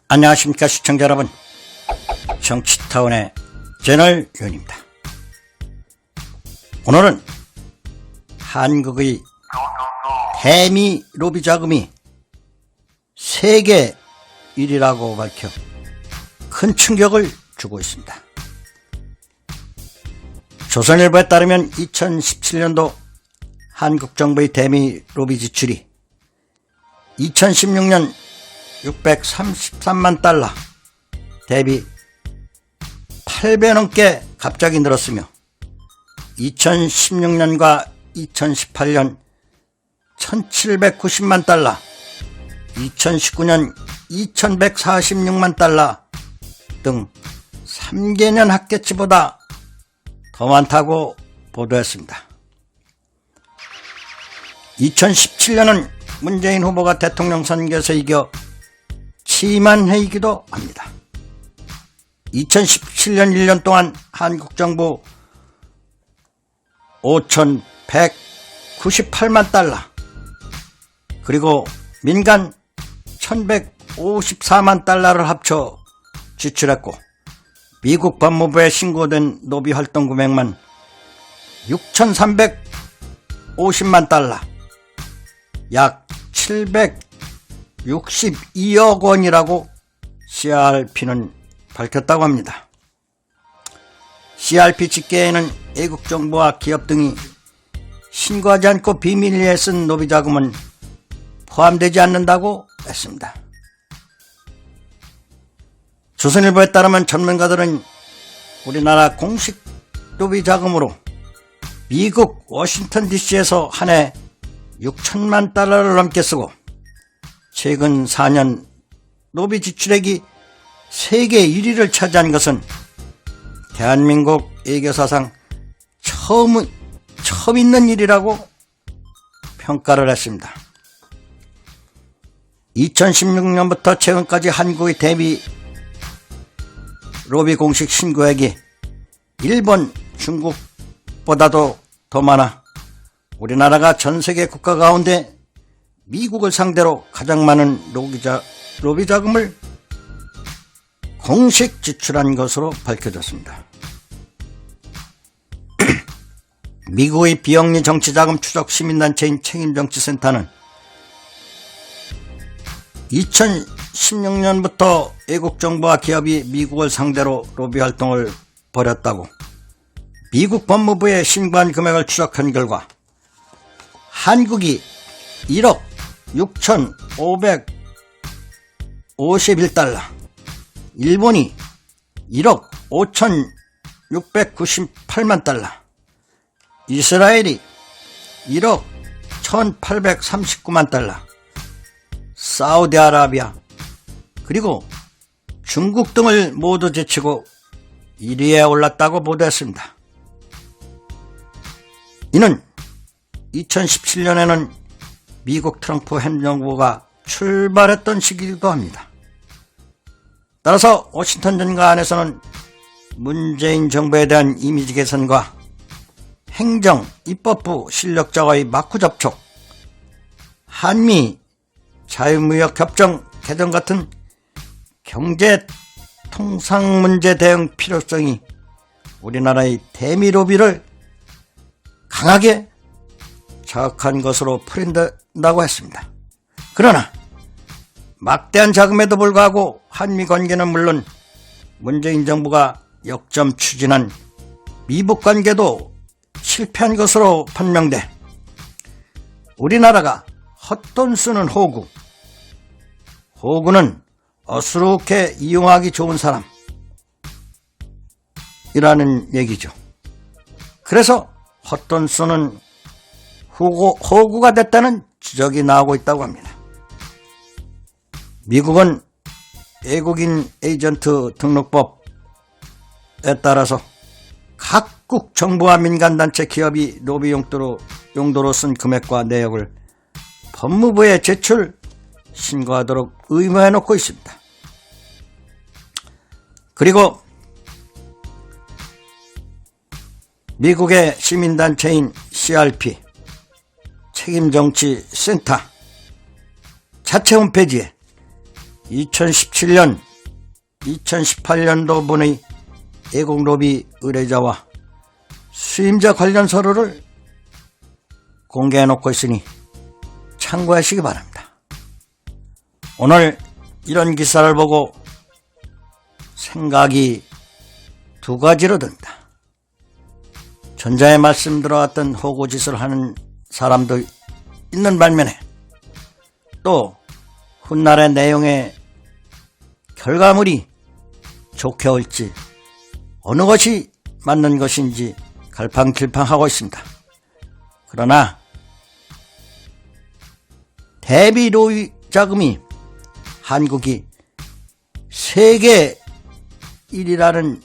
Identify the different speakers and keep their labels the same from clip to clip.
Speaker 1: 안녕하십니까 시청자 여러분, 정치타운의 채널윤입니다. 오늘은 한국의 해미 로비 자금이 세계 1위라고 밝혀 큰 충격을 주고 있습니다. 조선일보에 따르면 2017년도 한국 정부의 대미 로비 지출이 2016년 633만 달러 대비 8배 넘게 갑자기 늘었으며 2016년과 2018년 1790만 달러, 2019년 2146만 달러 등 3개년 합계치보다 더 많다고 보도했습니다. 2017년은 문재인 후보가 대통령 선거에서 이겨 취임한 해이기도 합니다. 2017년 1년 동안 한국 정부 5,198만 달러, 그리고 민간 1,154만 달러를 합쳐 지출했고, 미국 법무부에 신고된 로비 활동 금액만 6,350만 달러, 약 762억 원이라고 CRP는 밝혔다고 합니다. CRP 집계에는 외국 정부와 기업 등이 신고하지 않고 비밀리에 쓴 로비 자금은 포함되지 않는다고 했습니다. 조선일보에 따르면 전문가들은 우리나라 공식 로비 자금으로 미국 워싱턴 DC에서 한 해 6천만 달러를 넘게 쓰고, 최근 4년 로비 지출액이 세계 1위를 차지한 것은 대한민국 외교사상 처음 있는 일이라고 평가를 했습니다. 2016년부터 최근까지 한국의 대미 로비 공식 신고액이 일본, 중국보다도 더 많아 우리나라가 전세계 국가 가운데 미국을 상대로 가장 많은 로비 자금을 공식 지출한 것으로 밝혀졌습니다. 미국의 비영리 정치자금 추적 시민단체인 책임정치센터는 2016년부터 외국 정부와 기업이 미국을 상대로 로비 활동을 벌였다고 미국 법무부에 신고한 금액을 추적한 결과 한국이 1억 6,551달러, 일본이 1억 5,698만 달러, 이스라엘이 1억 1,839만 달러, 사우디아라비아 그리고 중국 등을 모두 제치고 1위에 올랐다고 보도했습니다. 이는 2017년에는 미국 트럼프 행정부가 출발했던 시기이기도 합니다. 따라서 워싱턴 정가 안에서는 문재인 정부에 대한 이미지 개선과 행정, 입법부 실력자와의 마쿠 접촉, 한미 자유무역협정 개정 같은 경제 통상 문제 대응 필요성이 우리나라의 대미 로비를 강하게 자극한 것으로 풀인다고 했습니다. 그러나 막대한 자금에도 불구하고 한미 관계는 물론 문재인 정부가 역점 추진한 미북 관계도 실패한 것으로 판명돼 우리나라가 헛돈 쓰는 호구는 어수룩해 이용하기 좋은 사람이라는 얘기죠. 그래서 헛돈 쓰는 호구가 됐다는 지적이 나오고 있다고 합니다. 미국은 외국인 에이전트 등록법에 따라서 각국 정부와 민간단체 기업이 로비 용도로 쓴 금액과 내역을 법무부에 제출 신고하도록 의무해 놓고 있습니다. 그리고 미국의 시민단체인 CRP 책임정치센터 자체 홈페이지에 2017년, 2018년도분의 애국로비 의뢰자와 수임자 관련 서류를 공개해놓고 있으니 참고하시기 바랍니다. 오늘 이런 기사를 보고 생각이 두 가지로 든다. 전자에 말씀 들어왔던 호구짓을 하는 사람도 있는 반면에 또 훗날의 내용의 결과물이 좋게 올지 어느 것이 맞는 것인지 갈팡질팡하고 있습니다. 그러나 대비 로비 자금이 한국이 세계 1위라는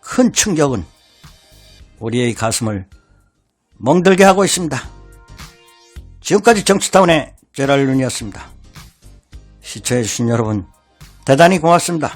Speaker 1: 큰 충격은 우리의 가슴을 멍들게 하고 있습니다. 지금까지 정치타운의 제랄룬이었습니다. 시청해주신 여러분 대단히 고맙습니다.